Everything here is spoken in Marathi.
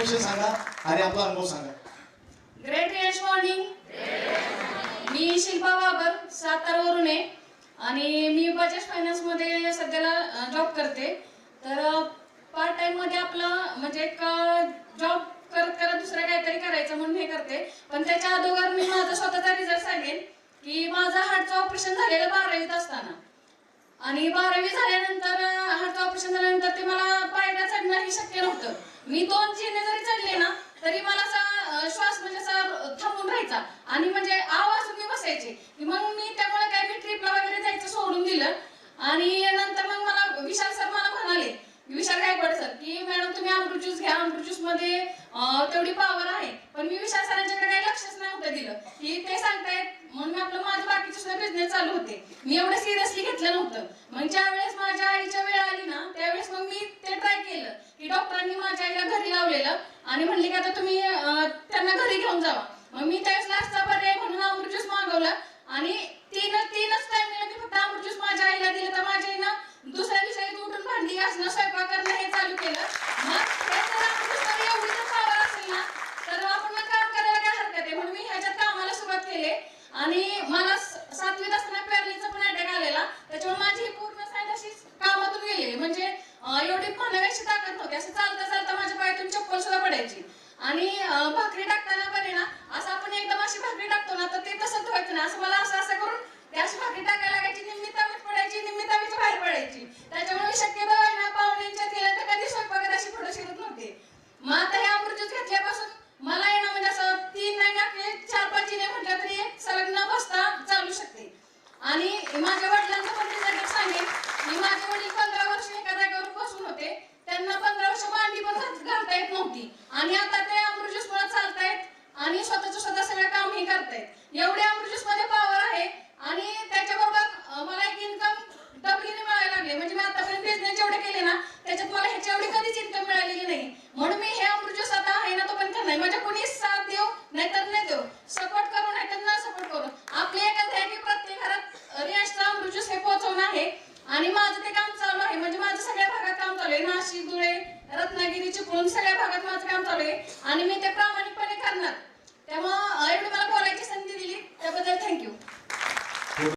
तुमच्याविषयी सांगा आणि आपला अनुभव सांगा. ग्रेट यश मॉर्निंग. मी शिल्पा बाबर सातारावरून आहे आणि मी बजाज फायनान्स मध्ये सध्याला जॉब करते. तर पार्ट टाइम मध्ये आपलं म्हणजे एक जॉब करत करत दुसरं काहीतरी करायचं म्हणून हे करते. पण त्याच्या अगोदर मी माझा स्वतःचा रिझल्ट सांगेन की माझं हार्टचं ऑपरेशन झालेलं 12वीत असताना आणि 12वी झाल्यानंतर हार्टचं ऑपरेशन झाल्यानंतर ते मला पायऱ्या चढणं हे शक्य नव्हतं. मी 2 जिने जरी चढले ना तरी मला असा श्वास म्हणजे असा थांबून राहायचा आणि म्हणजे आवाज मी बसायचे की मग मी त्यामुळे काय मी ट्रिपला वगैरे जायचं सोडून दिलं. आणि नंतर मग मला विशाल सर मला म्हणाले, विशाल गायकवाड सर, की मॅडम तुम्ही अमृत ज्यूस घ्या, अमृत ज्यूस मध्ये तेवढी पॉवर आहे. पण मी विशाल सरांच्याकडे काही लक्षच नव्हतं दिलं की ते सांगतायत म्हणून मी आपलं माझं बाकीचे सुद्धा बिझनेस चालू होते. मी एवढं सिरियसली घेतलं नव्हतं. मग ज्या वेळेस माझ्या आईच्या वेळ आली ना त्यावेळेस मग मी ते ट्राय केलं की डॉक्टरांनी माझ्या आईला घरी लावलेलं आणि म्हणले की आता तुम्ही त्यांना घरी घेऊन जावा. मग मी त्यावेळेस लास्टचा पर्याय म्हणून अमृत ज्यूस मागवलं आणि तीनच टाइमला मी फक्त अमृत ज्यूस माझ्या आईला दिलं. तर माझ्या आईनं दुसऱ्या दिवशी उठून भांडी घासणं स्वयंपाक करणं हे चालू केलं. मग एवढी जर पावर असेल ना तर आपण मग काम करायला काय हरकत आहे. म्हणून मी ह्याच्यात कामाला सुरुवात केली आणि मला 7वीत असताना पॅरलीचा पण अटॅक आलेला. त्याच्यामुळे माझी पूर्ण साईड अशी कामातून गेलेली म्हणजे एवढी म्हणाव्याची ताकद नव्हती. असं चालता चालता माझ्या पायातून चप्पल सुद्धा पडायची आणि भाकरी टाकताना पण आहे ना असं आपण एकदम अशी भाकरी टाकतो ना तर ते तसंच व्हायचं ना असं मला असं करून ते अशी भाकरी टाकायला लागायची. निम्मी तावीत पडायची, निम्मी तावीच्या बाहेर पडायची. त्याच्यामुळे शक्यतो आहे ना पाहुण्यांच्या केलं तर कधी स्वयंपाकात अशी पुढे शिरत नव्हते. मग आता हे अमृत ज्यूस घेतल्यापासून मला आहे ना म्हणजे असं 3 नाही ना 4-5 जिने म्हटलं तरी एक सलग न बसता चालू शकते. आणि माझ्या वडिलांचं पण रिझल्ट सांगेन की माझे वडील 15 वर्ष एका जागेवर बसून होते. त्यांना 15 वर्ष मांडी पण घालता येत नव्हती आणि आता ते अमृत ज्यूस मुळे चालतायत आणि स्वतः सगळं काम हे करतायत. एवढे अमृत ज्यूस मध्ये पॉवर आहे आणि त्याच्याबरोबर मला एक इन्कम डबलीने मिळायला लागले. म्हणजे मी आतापर्यंत बिझनेस जेवढे केले ना त्याच्यात मला ह्याच्या एवढी कधीच इन्कम मिळालेली नाही. म्हणून मी हे अमृत ज्यूस आता आहे ना तो पण करणार. माझ्या कोणी साथ देऊ नाहीतर नाही देऊ, सपोर्ट करू नाहीतर न सपोर्ट करू, आपले एकच आहे की प्रत्येक घरात रियाजचा अमृत ज्यूस हे पोहोचवणं आहे. आणि माझं ते काम चालू आहे. म्हणजे माझं सगळ्या भागात काम चालू आहे. नाशिक, धुळे, रत्नागिरी, चिपळूण सगळ्या भागात माझं काम चालू आहे आणि मी ते प्रामाणिकपणे करणार. त्यामुळे एवढी मला बोलायची संधी दिली त्याबद्दल थँक्यू.